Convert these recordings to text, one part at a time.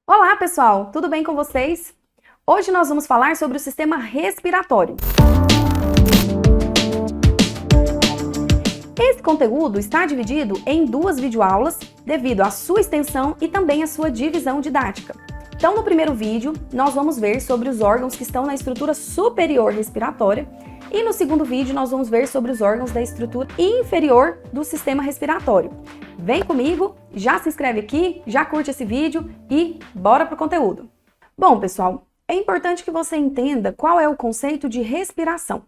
Olá, pessoal! Tudo bem com vocês? Hoje nós vamos falar sobre o sistema respiratório. Esse conteúdo está dividido em duas videoaulas devido à sua extensão e também à sua divisão didática. Então, no primeiro vídeo, nós vamos ver sobre os órgãos que estão na estrutura superior respiratória e no segundo vídeo nós vamos ver sobre os órgãos da estrutura inferior do sistema respiratório. Vem comigo, já se inscreve aqui, já curte esse vídeo e bora pro conteúdo. Bom, pessoal, é importante que você entenda qual é o conceito de respiração.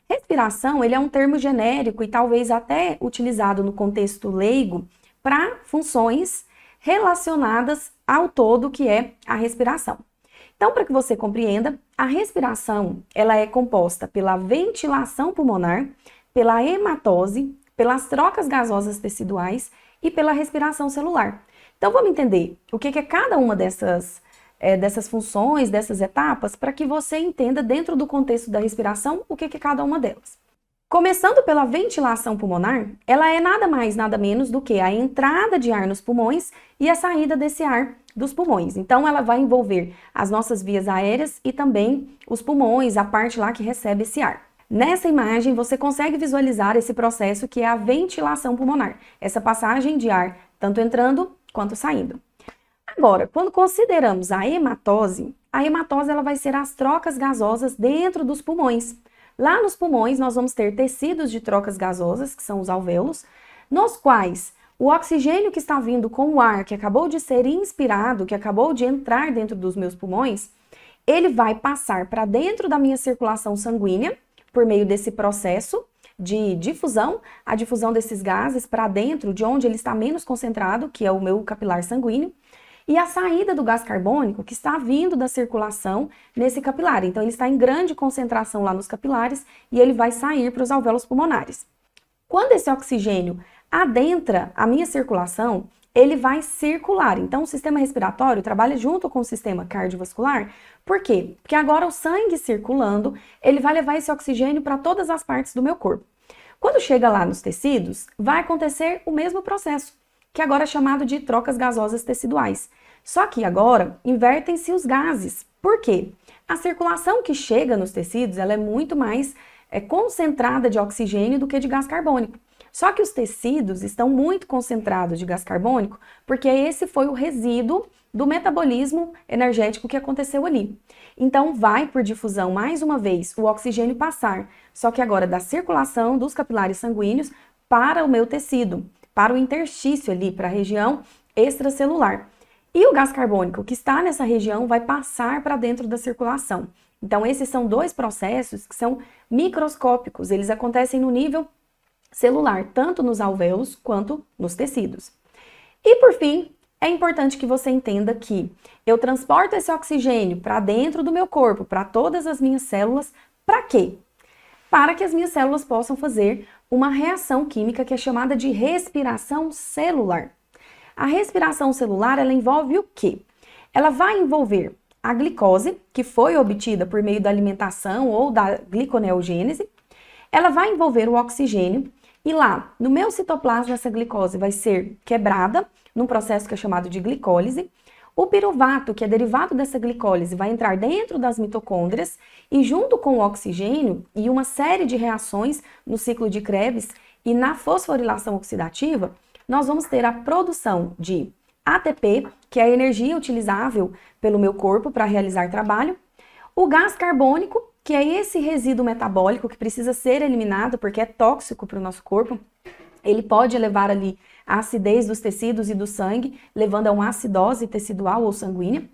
Respiração, ele é um termo genérico e talvez até utilizado no contexto leigo para funções relacionadas ao todo que é a respiração. Então, para que você compreenda, a respiração ela é composta pela ventilação pulmonar, pela hematose, pelas trocas gasosas teciduais e pela respiração celular. Então, vamos entender o que é cada uma dessas funções, dessas etapas, para que você entenda dentro do contexto da respiração o que é cada uma delas. Começando pela ventilação pulmonar, ela é nada mais, nada menos do que a entrada de ar nos pulmões e a saída desse ar dos pulmões. Então, ela vai envolver as nossas vias aéreas e também os pulmões, a parte lá que recebe esse ar. Nessa imagem, você consegue visualizar esse processo que é a ventilação pulmonar, essa passagem de ar tanto entrando quanto saindo. Agora, quando consideramos a hematose ela vai ser as trocas gasosas dentro dos pulmões. Lá nos pulmões, nós vamos ter tecidos de trocas gasosas, que são os alvéolos, nos quais o oxigênio que está vindo com o ar que acabou de ser inspirado, que acabou de entrar dentro dos meus pulmões, ele vai passar para dentro da minha circulação sanguínea, por meio desse processo de difusão, a difusão desses gases para dentro de onde ele está menos concentrado, que é o meu capilar sanguíneo, e a saída do gás carbônico que está vindo da circulação nesse capilar. Então, ele está em grande concentração lá nos capilares e ele vai sair para os alvéolos pulmonares. Quando esse oxigênio adentra a minha circulação, ele vai circular. Então, o sistema respiratório trabalha junto com o sistema cardiovascular. Por quê? Porque agora o sangue circulando, ele vai levar esse oxigênio para todas as partes do meu corpo. Quando chega lá nos tecidos, vai acontecer o mesmo processo, que agora é chamado de trocas gasosas teciduais. Só que agora invertem-se os gases. Por quê? A circulação que chega nos tecidos ela é muito mais concentrada de oxigênio do que de gás carbônico. Só que os tecidos estão muito concentrados de gás carbônico porque esse foi o resíduo do metabolismo energético que aconteceu ali. Então vai por difusão mais uma vez o oxigênio passar, só que agora da circulação dos capilares sanguíneos para o meu tecido, para o interstício ali, para a região extracelular. E o gás carbônico que está nessa região vai passar para dentro da circulação. Então esses são dois processos que são microscópicos, eles acontecem no nível celular, tanto nos alvéolos quanto nos tecidos. E por fim, é importante que você entenda que eu transporto esse oxigênio para dentro do meu corpo, para todas as minhas células, para quê? Para que as minhas células possam fazer uma reação química que é chamada de respiração celular. A respiração celular, ela envolve o quê? Ela vai envolver a glicose, que foi obtida por meio da alimentação ou da gliconeogênese, ela vai envolver o oxigênio e lá, no meu citoplasma, essa glicose vai ser quebrada num processo que é chamado de glicólise. O piruvato, que é derivado dessa glicólise, vai entrar dentro das mitocôndrias e junto com o oxigênio e uma série de reações no ciclo de Krebs e na fosforilação oxidativa, nós vamos ter a produção de ATP, que é a energia utilizável pelo meu corpo para realizar trabalho, o gás carbônico, que é esse resíduo metabólico que precisa ser eliminado porque é tóxico para o nosso corpo. Ele pode levar ali a acidez dos tecidos e do sangue, levando a uma acidose tecidual ou sanguínea.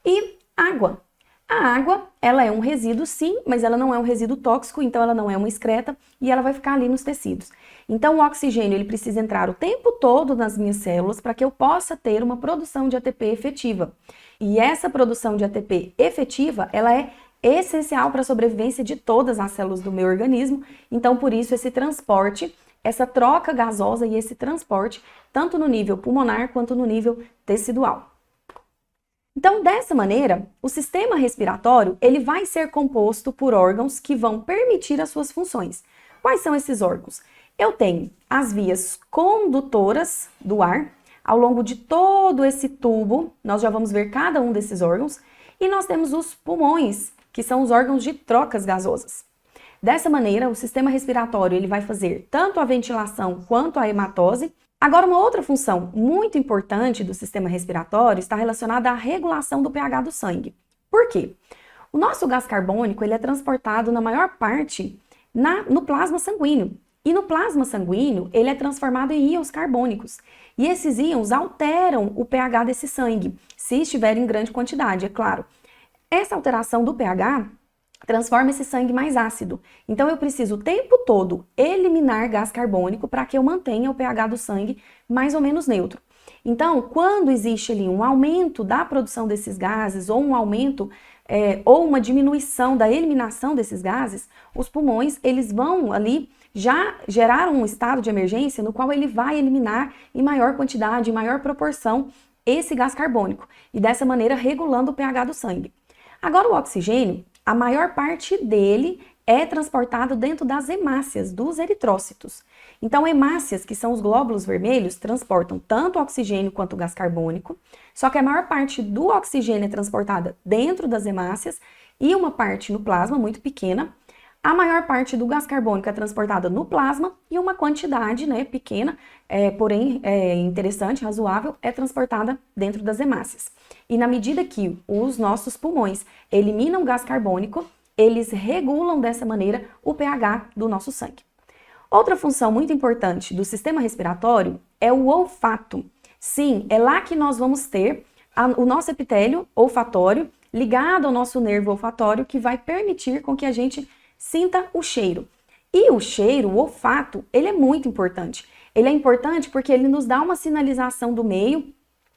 E água. A água, ela é um resíduo sim, mas ela não é um resíduo tóxico, então ela não é uma excreta e ela vai ficar ali nos tecidos. Então o oxigênio, ele precisa entrar o tempo todo nas minhas células para que eu possa ter uma produção de ATP efetiva. E essa produção de ATP efetiva, ela é essencial para a sobrevivência de todas as células do meu organismo, então por isso esse transporte, essa troca gasosa e esse transporte, tanto no nível pulmonar quanto no nível tecidual. Então, dessa maneira, o sistema respiratório ele vai ser composto por órgãos que vão permitir as suas funções. Quais são esses órgãos? Eu tenho as vias condutoras do ar, ao longo de todo esse tubo, nós já vamos ver cada um desses órgãos, e nós temos os pulmões, que são os órgãos de trocas gasosas. Dessa maneira, o sistema respiratório ele vai fazer tanto a ventilação quanto a hematose. Agora, uma outra função muito importante do sistema respiratório está relacionada à regulação do pH do sangue. Por quê? O nosso gás carbônico ele é transportado na maior parte no plasma sanguíneo. E no plasma sanguíneo, ele é transformado em íons carbônicos. E esses íons alteram o pH desse sangue, se estiver em grande quantidade, é claro. Essa alteração do pH transforma esse sangue mais ácido. Então, eu preciso o tempo todo eliminar gás carbônico para que eu mantenha o pH do sangue mais ou menos neutro. Então, quando existe ali um aumento da produção desses gases ou um aumento ou uma diminuição da eliminação desses gases, os pulmões eles vão ali já gerar um estado de emergência no qual ele vai eliminar em maior quantidade, em maior proporção, esse gás carbônico e dessa maneira regulando o pH do sangue. Agora o oxigênio, a maior parte dele é transportado dentro das hemácias, dos eritrócitos. Então, hemácias, que são os glóbulos vermelhos, transportam tanto o oxigênio quanto o gás carbônico, só que a maior parte do oxigênio é transportada dentro das hemácias e uma parte no plasma, muito pequena. A maior parte do gás carbônico é transportada no plasma e uma quantidade pequena, porém interessante, razoável, é transportada dentro das hemácias. E na medida que os nossos pulmões eliminam gás carbônico, eles regulam dessa maneira o pH do nosso sangue. Outra função muito importante do sistema respiratório é o olfato. Sim, é lá que nós vamos ter o nosso epitélio olfatório ligado ao nosso nervo olfatório que vai permitir com que a gente sinta o cheiro. E o cheiro, o olfato, ele é muito importante. Ele é importante porque ele nos dá uma sinalização do meio,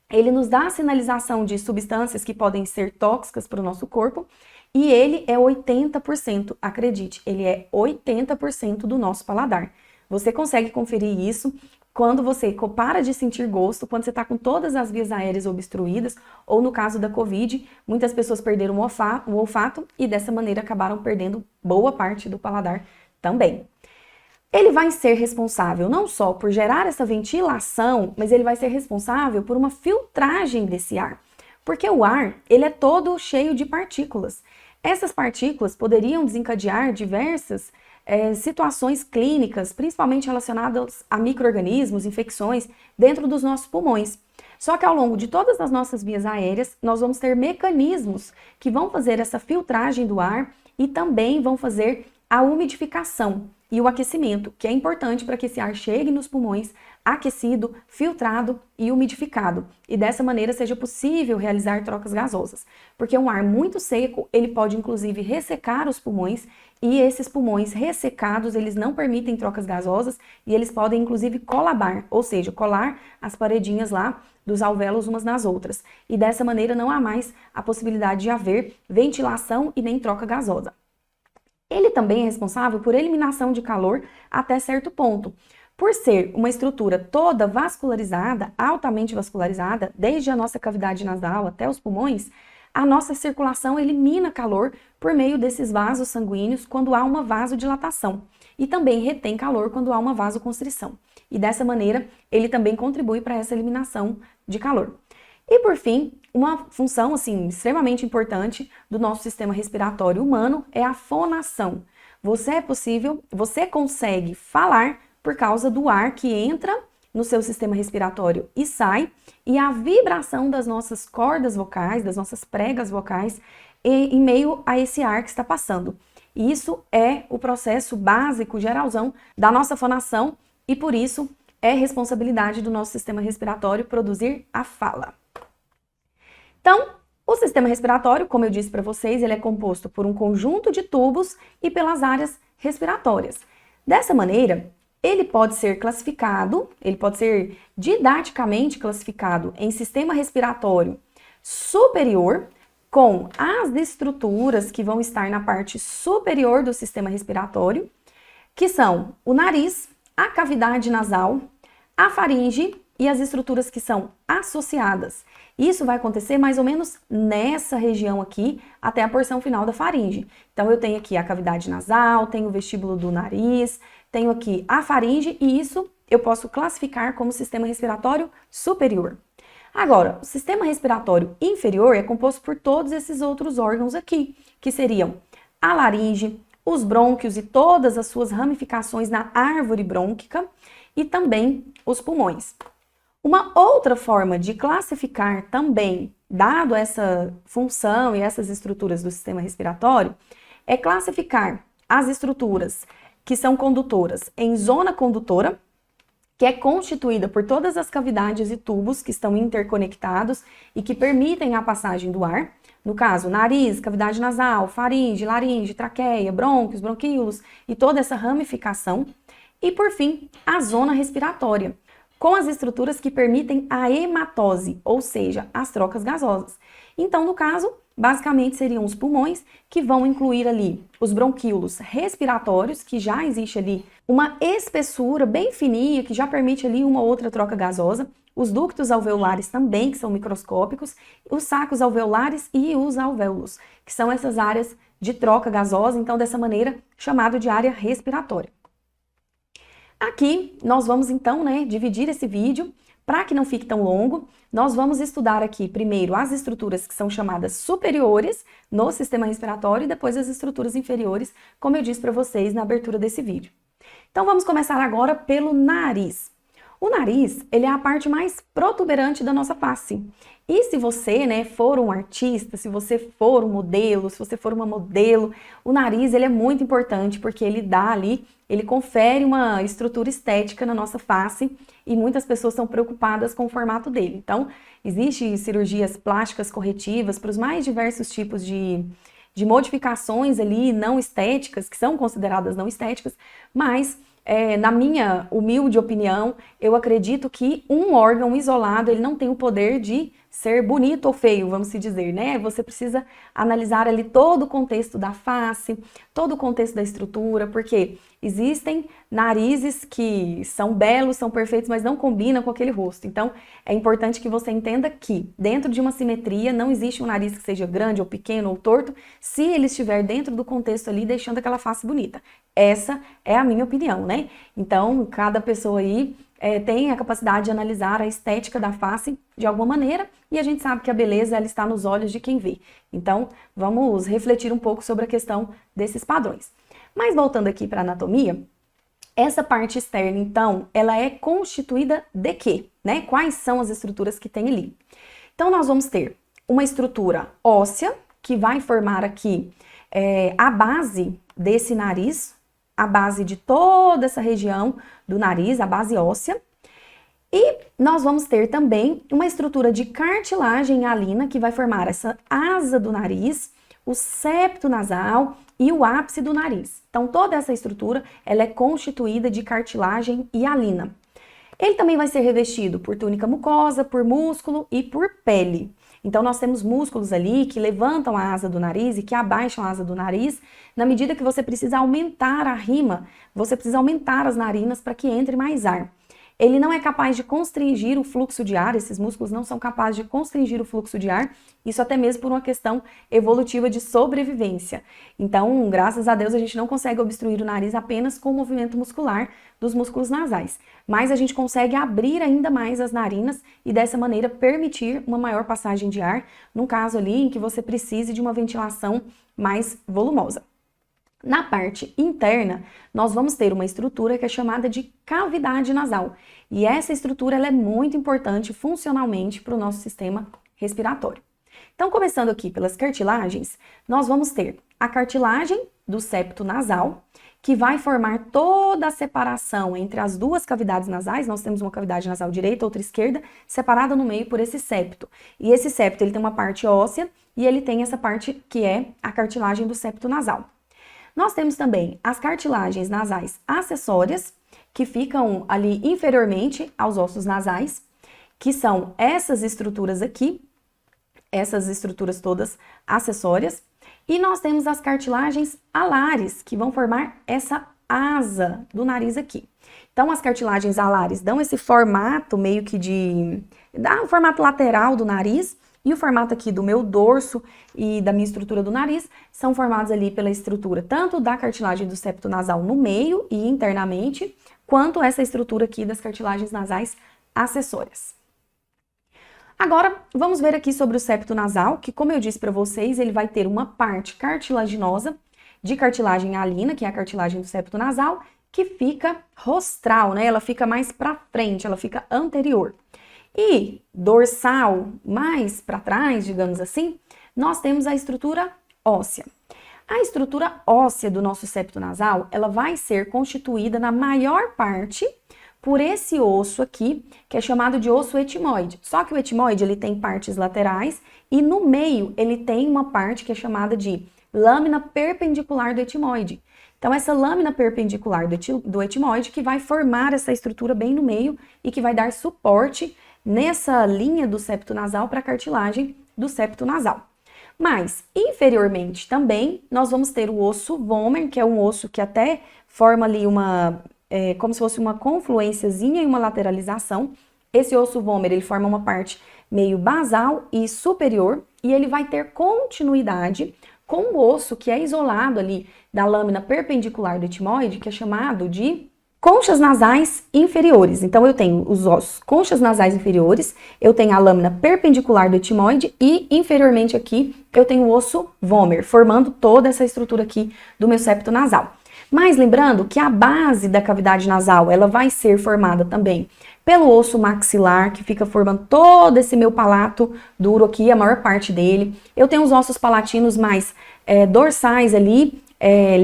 ele nos dá a sinalização de substâncias que podem ser tóxicas para o nosso corpo e ele é 80%, acredite, ele é 80% do nosso paladar. Você consegue conferir isso quando você para de sentir gosto, quando você está com todas as vias aéreas obstruídas, ou no caso da Covid, muitas pessoas perderam o olfato e dessa maneira acabaram perdendo boa parte do paladar também. Ele vai ser responsável não só por gerar essa ventilação, mas ele vai ser responsável por uma filtragem desse ar. Porque o ar, ele é todo cheio de partículas. Essas partículas poderiam desencadear diversas situações clínicas, principalmente relacionadas a micro-organismos, infecções, dentro dos nossos pulmões. Só que ao longo de todas as nossas vias aéreas, nós vamos ter mecanismos que vão fazer essa filtragem do ar e também vão fazer a umidificação e o aquecimento, que é importante para que esse ar chegue nos pulmões aquecido, filtrado e umidificado. E dessa maneira seja possível realizar trocas gasosas. Porque um ar muito seco, ele pode inclusive ressecar os pulmões e esses pulmões ressecados, eles não permitem trocas gasosas e eles podem inclusive colabar, ou seja, colar as paredinhas lá dos alvéolos umas nas outras. E dessa maneira não há mais a possibilidade de haver ventilação e nem troca gasosa. Ele também é responsável por eliminação de calor até certo ponto. Por ser uma estrutura toda vascularizada, altamente vascularizada, desde a nossa cavidade nasal até os pulmões, a nossa circulação elimina calor por meio desses vasos sanguíneos quando há uma vasodilatação e também retém calor quando há uma vasoconstrição. E dessa maneira, ele também contribui para essa eliminação de calor. E por fim, uma função extremamente importante do nosso sistema respiratório humano é a fonação. Você consegue falar por causa do ar que entra no seu sistema respiratório e sai, e a vibração das nossas cordas vocais, das nossas pregas vocais, em meio a esse ar que está passando. E isso é o processo básico, geralzão, da nossa fonação, e por isso é responsabilidade do nosso sistema respiratório produzir a fala. Então, o sistema respiratório, como eu disse para vocês, ele é composto por um conjunto de tubos e pelas áreas respiratórias. Dessa maneira, ele pode ser classificado, ele pode ser didaticamente classificado em sistema respiratório superior, com as estruturas que vão estar na parte superior do sistema respiratório, que são o nariz, a cavidade nasal, a faringe e as estruturas que são associadas. Isso vai acontecer mais ou menos nessa região aqui, até a porção final da faringe. Então, eu tenho aqui a cavidade nasal, tenho o vestíbulo do nariz, tenho aqui a faringe e isso eu posso classificar como sistema respiratório superior. Agora, o sistema respiratório inferior é composto por todos esses outros órgãos aqui, que seriam a laringe, os brônquios e todas as suas ramificações na árvore brônquica e também os pulmões. Uma outra forma de classificar também, dado essa função e essas estruturas do sistema respiratório, é classificar as estruturas que são condutoras em zona condutora, que é constituída por todas as cavidades e tubos que estão interconectados e que permitem a passagem do ar. No caso, nariz, cavidade nasal, faringe, laringe, traqueia, brônquios, bronquíolos e toda essa ramificação. E, por fim, a zona respiratória, com as estruturas que permitem a hematose, ou seja, as trocas gasosas. Então, no caso, basicamente seriam os pulmões, que vão incluir ali os bronquíolos respiratórios, que já existe ali uma espessura bem fininha, que já permite ali uma outra troca gasosa, os ductos alveolares também, que são microscópicos, os sacos alveolares e os alvéolos, que são essas áreas de troca gasosa, então dessa maneira chamado de área respiratória. Aqui nós vamos então, dividir esse vídeo para que não fique tão longo. Nós vamos estudar aqui primeiro as estruturas que são chamadas superiores no sistema respiratório e depois as estruturas inferiores, como eu disse para vocês na abertura desse vídeo. Então vamos começar agora pelo nariz. O nariz, ele é a parte mais protuberante da nossa face. E se você, for um artista, se você for um modelo, se você for uma modelo, o nariz, ele é muito importante porque ele dá ali, ele confere uma estrutura estética na nossa face e muitas pessoas são preocupadas com o formato dele. Então, existem cirurgias plásticas corretivas para os mais diversos tipos de modificações ali não estéticas, que são consideradas não estéticas, mas na minha humilde opinião, eu acredito que um órgão isolado, ele não tem o poder de ser bonito ou feio, vamos se dizer, Você precisa analisar ali todo o contexto da face, todo o contexto da estrutura, porque existem narizes que são belos, são perfeitos, mas não combinam com aquele rosto. Então, é importante que você entenda que dentro de uma simetria não existe um nariz que seja grande ou pequeno ou torto, se ele estiver dentro do contexto ali, deixando aquela face bonita. Essa é a minha opinião, Então, cada pessoa aí tem a capacidade de analisar a estética da face de alguma maneira e a gente sabe que a beleza ela está nos olhos de quem vê. Então, vamos refletir um pouco sobre a questão desses padrões. Mas voltando aqui para a anatomia, essa parte externa, então, ela é constituída de quê? Quais são as estruturas que tem ali? Então, nós vamos ter uma estrutura óssea, que vai formar aqui a base desse nariz, a base de toda essa região do nariz, a base óssea. E nós vamos ter também uma estrutura de cartilagem hialina que vai formar essa asa do nariz, o septo nasal e o ápice do nariz. Então, toda essa estrutura ela é constituída de cartilagem hialina. Ele também vai ser revestido por túnica mucosa, por músculo e por pele. Então, nós temos músculos ali que levantam a asa do nariz e que abaixam a asa do nariz. Na medida que você precisa aumentar a rima, você precisa aumentar as narinas para que entre mais ar. Ele não é capaz de constringir o fluxo de ar, esses músculos não são capazes de constringir o fluxo de ar, isso até mesmo por uma questão evolutiva de sobrevivência. Então, graças a Deus, a gente não consegue obstruir o nariz apenas com o movimento muscular dos músculos nasais, mas a gente consegue abrir ainda mais as narinas e dessa maneira permitir uma maior passagem de ar, num caso ali em que você precise de uma ventilação mais volumosa. Na parte interna, nós vamos ter uma estrutura que é chamada de cavidade nasal. E essa estrutura ela é muito importante funcionalmente para o nosso sistema respiratório. Então, começando aqui pelas cartilagens, nós vamos ter a cartilagem do septo nasal, que vai formar toda a separação entre as duas cavidades nasais. Nós temos uma cavidade nasal direita, outra esquerda, separada no meio por esse septo. E esse septo ele tem uma parte óssea e ele tem essa parte que é a cartilagem do septo nasal. Nós temos também as cartilagens nasais acessórias, que ficam ali inferiormente aos ossos nasais, que são essas estruturas aqui, essas estruturas todas acessórias. E nós temos as cartilagens alares, que vão formar essa asa do nariz aqui. Então, as cartilagens alares dão esse formato meio que dá um formato lateral do nariz, E o formato aqui do meu dorso e da minha estrutura do nariz são formados ali pela estrutura tanto da cartilagem do septo nasal no meio e internamente, quanto essa estrutura aqui das cartilagens nasais acessórias. Agora, vamos ver aqui sobre o septo nasal, que como eu disse para vocês, ele vai ter uma parte cartilaginosa de cartilagem hialina, que é a cartilagem do septo nasal, que fica rostral, né? Ela fica mais para frente, ela fica anterior. E dorsal, mais para trás, digamos assim, nós temos a estrutura óssea. A estrutura óssea do nosso septo nasal, ela vai ser constituída na maior parte por esse osso aqui, que é chamado de osso etimoide. Só que o etimoide, ele tem partes laterais e no meio ele tem uma parte que é chamada de lâmina perpendicular do etimoide. Então, essa lâmina perpendicular do etimoide que vai formar essa estrutura bem no meio e que vai dar suporte nessa linha do septo nasal para a cartilagem do septo nasal. Mas, inferiormente também, nós vamos ter o osso vomer, que é um osso que até forma ali como se fosse uma confluênciazinha e uma lateralização. Esse osso vomer, ele forma uma parte meio basal e superior, e ele vai ter continuidade com o osso que é isolado ali da lâmina perpendicular do etimoide, que é chamado de conchas nasais inferiores. Então, eu tenho os ossos conchas nasais inferiores, eu tenho a lâmina perpendicular do etimoide e, inferiormente aqui, eu tenho o osso vomer, formando toda essa estrutura aqui do meu septo nasal. Mas lembrando que a base da cavidade nasal, ela vai ser formada também pelo osso maxilar, que fica formando todo esse meu palato duro aqui, a maior parte dele. Eu tenho os ossos palatinos mais dorsais ali,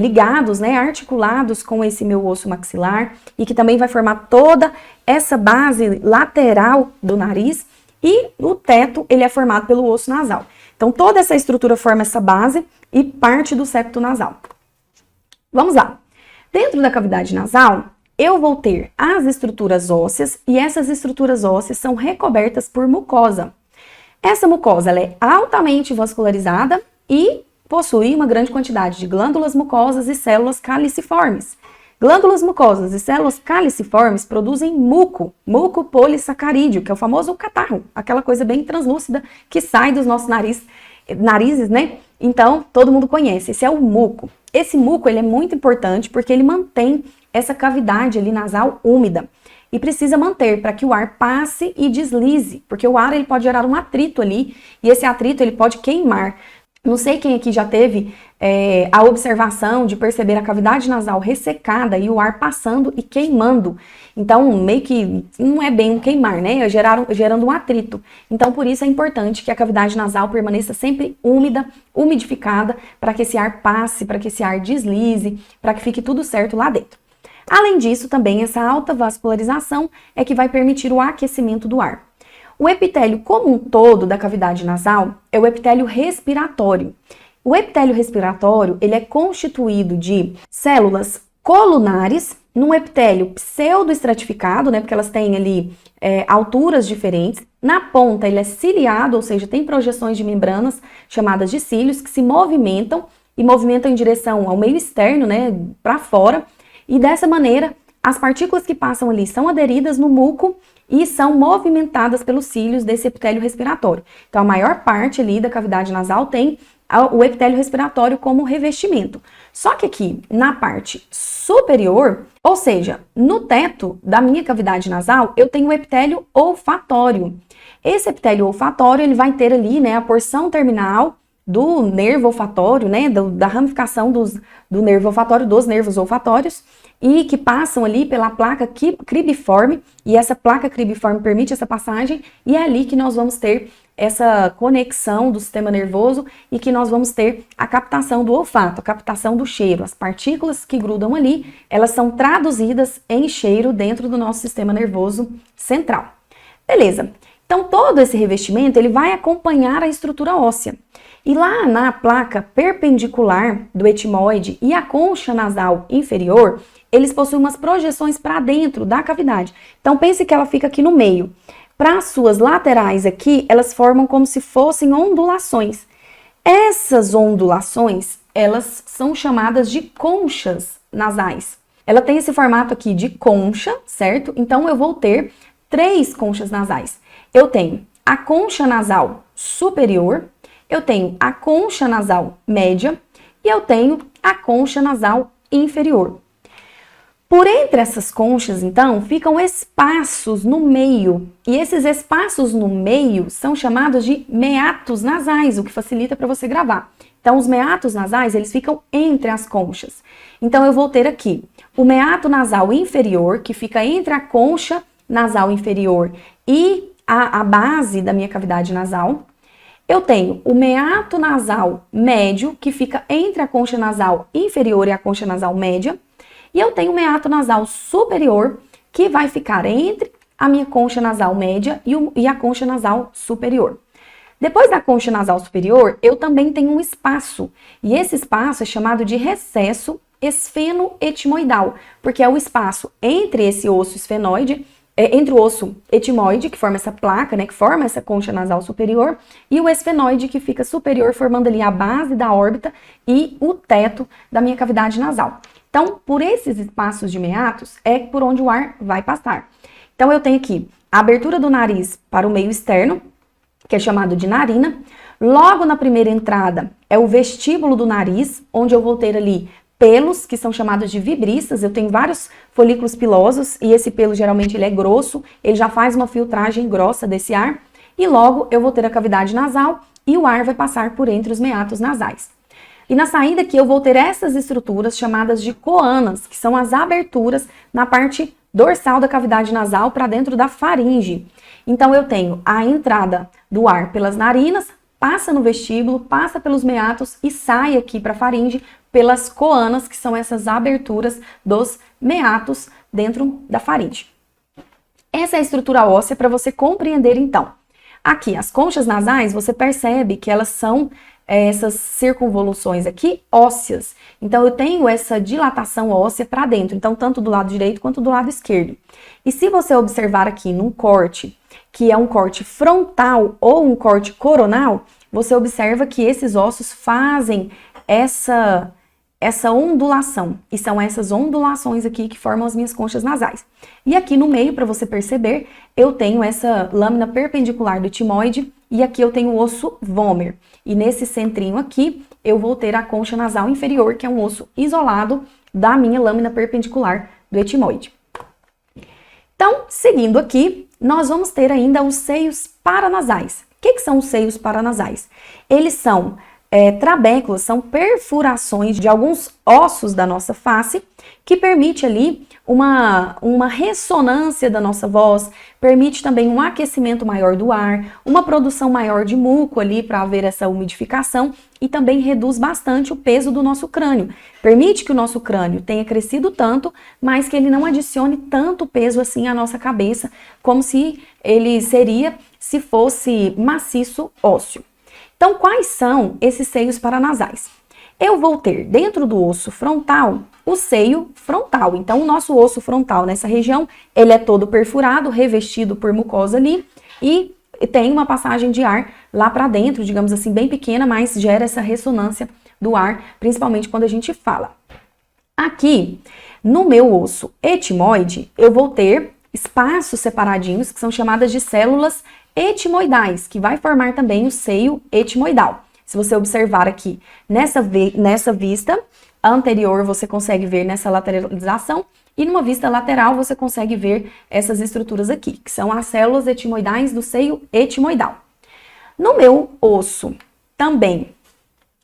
ligados, né, articulados com esse meu osso maxilar, e que também vai formar toda essa base lateral do nariz, e o teto, ele é formado pelo osso nasal. Então, toda essa estrutura forma essa base e parte do septo nasal. Vamos lá. Dentro da cavidade nasal, eu vou ter as estruturas ósseas, e essas estruturas ósseas são recobertas por mucosa. Essa mucosa, ela é altamente vascularizada e possui uma grande quantidade de glândulas mucosas e células caliciformes. Glândulas mucosas e células caliciformes produzem muco polissacarídeo, que é o famoso catarro, aquela coisa bem translúcida que sai dos nossos narizes, né? Então, todo mundo conhece, esse é o muco. Esse muco, ele é muito importante porque ele mantém essa cavidade ali nasal úmida e precisa manter para que o ar passe e deslize, porque o ar ele pode gerar um atrito ali e esse atrito ele pode queimar. Não sei quem aqui já teve a observação de perceber a cavidade nasal ressecada e o ar passando e queimando. Então, meio que não é bem um queimar, né? É gerando um atrito. Então, por isso é importante que a cavidade nasal permaneça sempre úmida, umidificada, para que esse ar passe, para que esse ar deslize, para que fique tudo certo lá dentro. Além disso, também essa alta vascularização é que vai permitir o aquecimento do ar. O epitélio como um todo da cavidade nasal é o epitélio respiratório. O epitélio respiratório, ele é constituído de células colunares, num epitélio pseudoestratificado, né, porque elas têm ali alturas diferentes. Na ponta, ele é ciliado, ou seja, tem projeções de membranas chamadas de cílios que se movimentam e movimentam em direção ao meio externo, né, para fora. E dessa maneira, as partículas que passam ali são aderidas no muco e são movimentadas pelos cílios desse epitélio respiratório. Então, a maior parte ali da cavidade nasal tem o epitélio respiratório como revestimento. Só que aqui, na parte superior, ou seja, no teto da minha cavidade nasal, eu tenho o epitélio olfatório. Esse epitélio olfatório, ele vai ter ali, né, a porção terminal do nervo olfatório, né, da ramificação do nervo olfatório, dos nervos olfatórios, e que passam ali pela placa cribiforme, e essa placa cribiforme permite essa passagem, e é ali que nós vamos ter essa conexão do sistema nervoso e que nós vamos ter a captação do olfato, a captação do cheiro. As partículas que grudam ali, elas são traduzidas em cheiro dentro do nosso sistema nervoso central. Beleza. Então, todo esse revestimento, ele vai acompanhar a estrutura óssea. E lá na placa perpendicular do etimoide e a concha nasal inferior, eles possuem umas projeções para dentro da cavidade. Então, pense que ela fica aqui no meio. Para as suas laterais aqui, elas formam como se fossem ondulações. Essas ondulações, elas são chamadas de conchas nasais. Ela tem esse formato aqui de concha, certo? Então, eu vou ter 3 conchas nasais. Eu tenho a concha nasal superior, eu tenho a concha nasal média e eu tenho a concha nasal inferior. Por entre essas conchas, então, ficam espaços no meio, e esses espaços no meio são chamados de meatos nasais, o que facilita para você gravar. Então, os meatos nasais, eles ficam entre as conchas. Então, eu vou ter aqui o meato nasal inferior, que fica entre a concha nasal inferior e a base da minha cavidade nasal. Eu tenho o meato nasal médio, que fica entre a concha nasal inferior e a concha nasal média. E eu tenho o meato nasal superior, que vai ficar entre a minha concha nasal média e a concha nasal superior. Depois da concha nasal superior, eu também tenho um espaço. E esse espaço é chamado de recesso esfenoetimoidal, porque é o espaço entre esse osso esfenoide, entre o osso etimoide, que forma essa placa, né, que forma essa concha nasal superior, e o esfenoide, que fica superior, formando ali a base da órbita e o teto da minha cavidade nasal. Então, por esses espaços de meatos, é por onde o ar vai passar. Então, eu tenho aqui a abertura do nariz para o meio externo, que é chamado de narina. Logo na primeira entrada, é o vestíbulo do nariz, onde eu vou ter ali pelos, que são chamados de vibristas. Eu tenho vários folículos pilosos, e esse pelo, geralmente, ele é grosso, ele já faz uma filtragem grossa desse ar. E logo, eu vou ter a cavidade nasal, e o ar vai passar por entre os meatos nasais. E na saída aqui eu vou ter essas estruturas chamadas de coanas, que são as aberturas na parte dorsal da cavidade nasal para dentro da faringe. Então eu tenho a entrada do ar pelas narinas, passa no vestíbulo, passa pelos meatos e sai aqui para a faringe pelas coanas, que são essas aberturas dos meatos dentro da faringe. Essa é a estrutura óssea para você compreender então. Aqui, as conchas nasais, você percebe que elas são essas circunvoluções aqui ósseas. Então, eu tenho essa dilatação óssea para dentro, então, tanto do lado direito quanto do lado esquerdo. E se você observar aqui num corte, que é um corte frontal ou um corte coronal, você observa que esses ossos fazem essa ondulação. E são essas ondulações aqui que formam as minhas conchas nasais. E aqui no meio, para você perceber, eu tenho essa lâmina perpendicular do etimoide e aqui eu tenho o osso vômer. E nesse centrinho aqui, eu vou ter a concha nasal inferior, que é um osso isolado da minha lâmina perpendicular do etimoide. Então, seguindo aqui, nós vamos ter ainda os seios paranasais. O que são os seios paranasais? Eles são trabéculas, são perfurações de alguns ossos da nossa face que permite ali uma ressonância da nossa voz, permite também um aquecimento maior do ar, uma produção maior de muco ali para haver essa umidificação e também reduz bastante o peso do nosso crânio. Permite que o nosso crânio tenha crescido tanto, mas que ele não adicione tanto peso assim à nossa cabeça, como se ele seria se fosse maciço ósseo. Então, quais são esses seios paranasais? Eu vou ter dentro do osso frontal o seio frontal. Então, o nosso osso frontal nessa região, ele é todo perfurado, revestido por mucosa ali e tem uma passagem de ar lá para dentro, digamos assim, bem pequena, mas gera essa ressonância do ar, principalmente quando a gente fala. Aqui, no meu osso etimoide, eu vou ter espaços separadinhos que são chamadas de células etimoidais, que vai formar também o seio etimoidal. Se você observar aqui nessa vista anterior, você consegue ver nessa lateralização, e numa vista lateral você consegue ver essas estruturas aqui, que são as células etimoidais do seio etimoidal. No meu osso também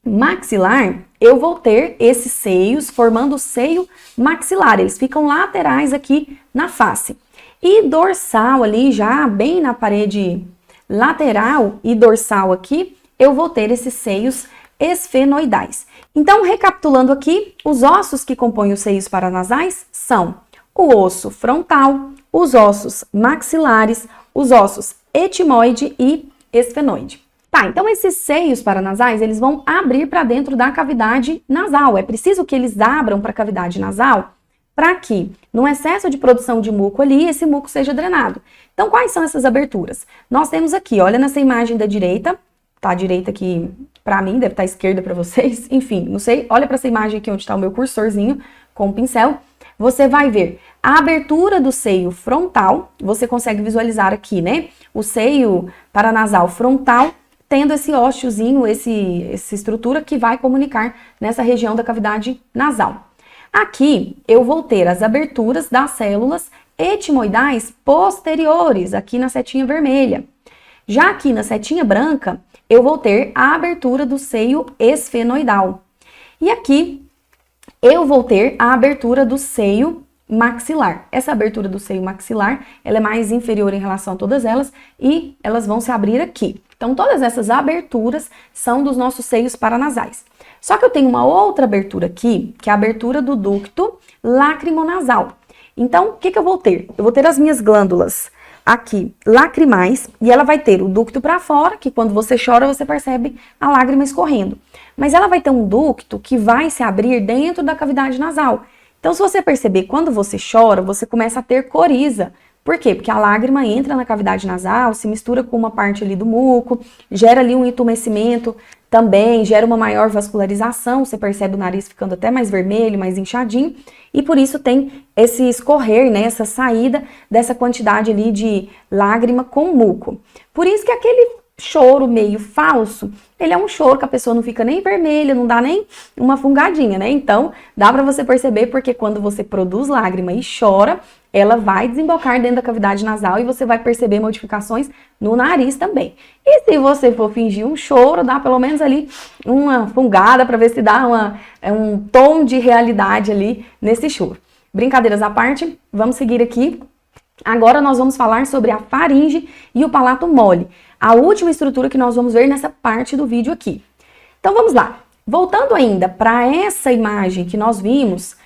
maxilar, eu vou ter esses seios formando o seio maxilar, eles ficam laterais aqui na face. E dorsal ali, já bem na parede lateral e dorsal aqui, eu vou ter esses seios esfenoidais. Então, recapitulando aqui, os ossos que compõem os seios paranasais são o osso frontal, os ossos maxilares, os ossos etimoide e esfenoide. Tá, então esses seios paranasais, eles vão abrir para dentro da cavidade nasal. É preciso que eles abram para a cavidade nasal para que, no excesso de produção de muco ali, esse muco seja drenado. Então, quais são essas aberturas? Nós temos aqui, olha nessa imagem da direita, tá a direita aqui para mim, deve estar à esquerda para vocês, enfim, não sei, olha para essa imagem aqui onde está o meu cursorzinho com o pincel, você vai ver a abertura do seio frontal, você consegue visualizar aqui, né? O seio paranasal frontal tendo esse ósteozinho, essa estrutura que vai comunicar nessa região da cavidade nasal. Aqui eu vou ter as aberturas das células etimoidais posteriores, aqui na setinha vermelha. Já aqui na setinha branca, eu vou ter a abertura do seio esfenoidal. E aqui eu vou ter a abertura do seio maxilar. Essa abertura do seio maxilar, ela é mais inferior em relação a todas elas e elas vão se abrir aqui. Então, todas essas aberturas são dos nossos seios paranasais. Só que eu tenho uma outra abertura aqui, que é a abertura do ducto lacrimonasal. Então, o que eu vou ter? Eu vou ter as minhas glândulas aqui lacrimais e ela vai ter o ducto para fora, que quando você chora você percebe a lágrima escorrendo. Mas ela vai ter um ducto que vai se abrir dentro da cavidade nasal. Então, se você perceber, quando você chora, você começa a ter coriza. Por quê? Porque a lágrima entra na cavidade nasal, se mistura com uma parte ali do muco, gera ali um entumecimento também, gera uma maior vascularização, você percebe o nariz ficando até mais vermelho, mais inchadinho, e por isso tem esse escorrer, né, essa saída dessa quantidade ali de lágrima com muco. Por isso que aquele choro meio falso, ele é um choro que a pessoa não fica nem vermelha, não dá nem uma fungadinha, né? Então, dá pra você perceber porque quando você produz lágrima e chora, ela vai desembocar dentro da cavidade nasal e você vai perceber modificações no nariz também. E se você for fingir um choro, dá pelo menos ali uma fungada para ver se dá um tom de realidade ali nesse choro. Brincadeiras à parte, vamos seguir aqui. Agora nós vamos falar sobre a faringe e o palato mole, a última estrutura que nós vamos ver nessa parte do vídeo aqui. Então vamos lá. Voltando ainda para essa imagem que nós vimos,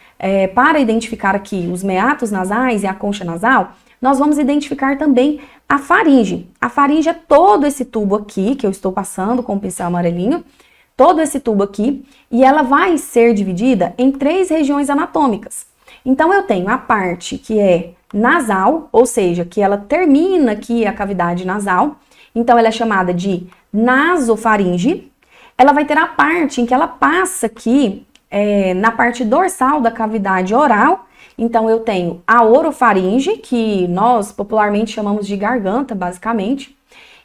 para identificar aqui os meatos nasais e a concha nasal, nós vamos identificar também a faringe. A faringe é todo esse tubo aqui, que eu estou passando com o pincel amarelinho, todo esse tubo aqui, e ela vai ser dividida em 3 regiões anatômicas. Então eu tenho a parte que é nasal, ou seja, que ela termina aqui a cavidade nasal, então ela é chamada de nasofaringe. Ela vai ter a parte em que ela passa aqui na parte dorsal da cavidade oral. Então eu tenho a orofaringe, que nós popularmente chamamos de garganta, basicamente.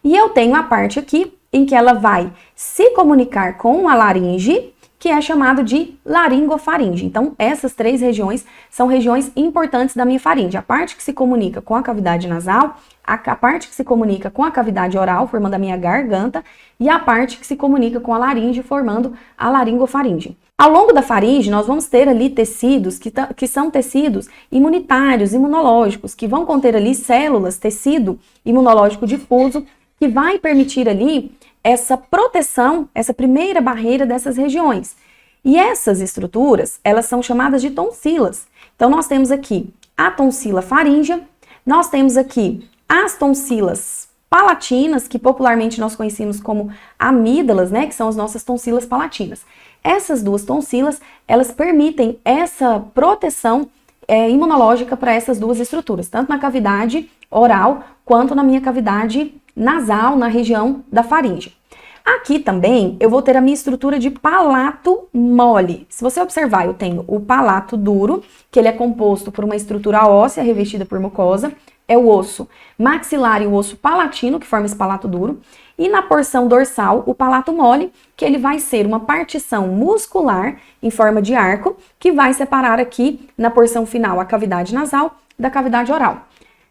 E eu tenho a parte aqui em que ela vai se comunicar com a laringe, que é chamado de laringofaringe. Então, essas 3 regiões são regiões importantes da minha faringe. A parte que se comunica com a cavidade nasal, a parte que se comunica com a cavidade oral, formando a minha garganta, e a parte que se comunica com a laringe, formando a laringofaringe. Ao longo da faringe, nós vamos ter ali tecidos que são tecidos imunitários, imunológicos, que vão conter ali células, tecido imunológico difuso, que vai permitir ali essa proteção, essa primeira barreira dessas regiões. E essas estruturas, elas são chamadas de tonsilas. Então, nós temos aqui a tonsila faríngea, nós temos aqui as tonsilas palatinas, que popularmente nós conhecemos como amígdalas, né, que são as nossas tonsilas palatinas. Essas 2 tonsilas, elas permitem essa proteção imunológica para essas 2 estruturas, tanto na cavidade oral quanto na minha cavidade nasal, na região da faringe. Aqui também eu vou ter a minha estrutura de palato mole. Se você observar, eu tenho o palato duro, que ele é composto por uma estrutura óssea revestida por mucosa, é o osso maxilar e o osso palatino, que forma esse palato duro, e na porção dorsal, o palato mole, que ele vai ser uma partição muscular em forma de arco, que vai separar aqui, na porção final, a cavidade nasal da cavidade oral.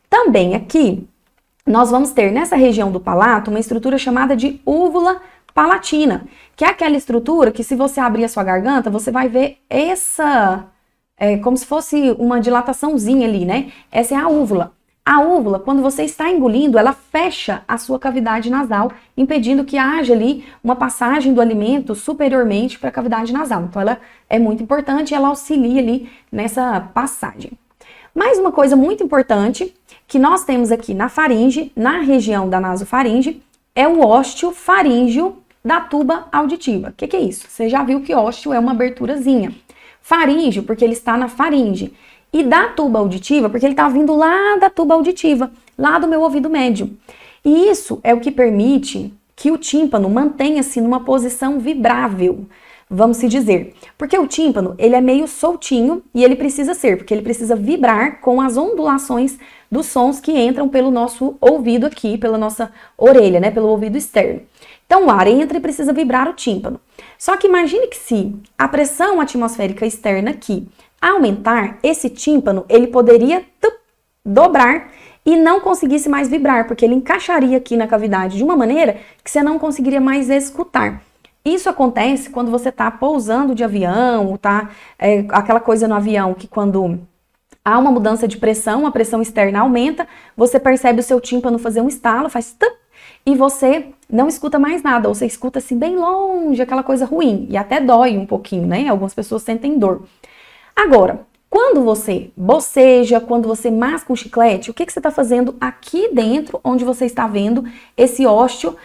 Também aqui, nós vamos ter nessa região do palato uma estrutura chamada de úvula palatina, que é aquela estrutura que se você abrir a sua garganta, você vai ver como se fosse uma dilataçãozinha ali, né? Essa é a úvula. A úvula, quando você está engolindo, ela fecha a sua cavidade nasal, impedindo que haja ali uma passagem do alimento superiormente para a cavidade nasal. Então, ela é muito importante e ela auxilia ali nessa passagem. Mais uma coisa muito importante que nós temos aqui na faringe, na região da nasofaringe, é o ósteo faríngeo da tuba auditiva. O que é isso? Você já viu que ósteo é uma aberturazinha. Faríngeo, porque ele está na faringe. E da tuba auditiva, porque ele está vindo lá da tuba auditiva, lá do meu ouvido médio. E isso é o que permite que o tímpano mantenha-se numa posição vibrável. vamos se dizer. Porque o tímpano, ele é meio soltinho e ele precisa ser, porque ele precisa vibrar com as ondulações dos sons que entram pelo nosso ouvido aqui, pela nossa orelha, né, pelo ouvido externo. Então o ar entra e precisa vibrar o tímpano. Só que imagine que se a pressão atmosférica externa aqui aumentar, esse tímpano, ele poderia dobrar e não conseguisse mais vibrar, porque ele encaixaria aqui na cavidade de uma maneira que você não conseguiria mais escutar. Isso acontece quando você está pousando de avião, tá? Aquela coisa no avião que quando há uma mudança de pressão, a pressão externa aumenta, você percebe o seu tímpano fazer um estalo, faz tup, e você não escuta mais nada, ou você escuta assim bem longe, aquela coisa ruim, e até dói um pouquinho, né? Algumas pessoas sentem dor. Agora, quando você boceja, quando você masca um chiclete, o que você está fazendo aqui dentro, onde você está vendo esse ósteo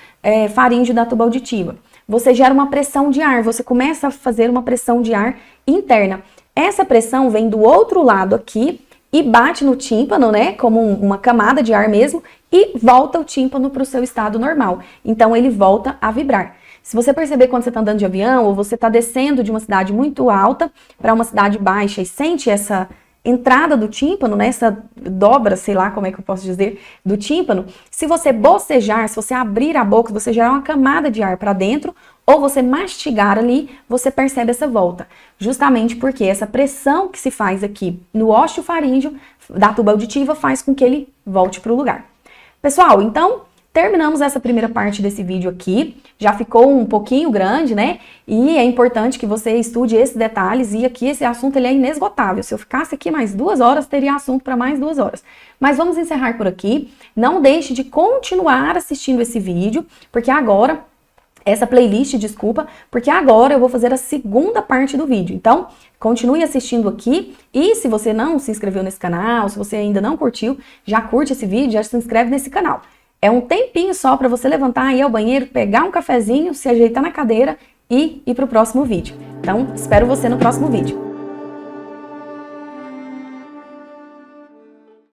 faríngeo da tuba auditiva? Você gera uma pressão de ar, você começa a fazer uma pressão de ar interna. Essa pressão vem do outro lado aqui e bate no tímpano, né, como uma camada de ar mesmo, e volta o tímpano para o seu estado normal. Então ele volta a vibrar. Se você perceber quando você está andando de avião ou você está descendo de uma cidade muito alta para uma cidade baixa e sente essa entrada do tímpano, né, essa dobra, sei lá como é que eu posso dizer, do tímpano, se você bocejar, se você abrir a boca, se você gerar uma camada de ar para dentro, ou você mastigar ali, você percebe essa volta. Justamente porque essa pressão que se faz aqui no ósteo faríngeo da tuba auditiva faz com que ele volte para o lugar. Pessoal, então terminamos essa primeira parte desse vídeo aqui, já ficou um pouquinho grande, né? E é importante que você estude esses detalhes e aqui esse assunto ele é inesgotável. Se eu ficasse aqui mais 2 horas, teria assunto para mais 2 horas. Mas vamos encerrar por aqui. Não deixe de continuar assistindo esse vídeo, porque agora, essa playlist, desculpa, porque agora eu vou fazer a segunda parte do vídeo. Então, continue assistindo aqui e se você não se inscreveu nesse canal, se você ainda não curtiu, já curte esse vídeo, já se inscreve nesse canal. É um tempinho só para você levantar, ir ao banheiro, pegar um cafezinho, se ajeitar na cadeira e ir para o próximo vídeo. Então, espero você no próximo vídeo.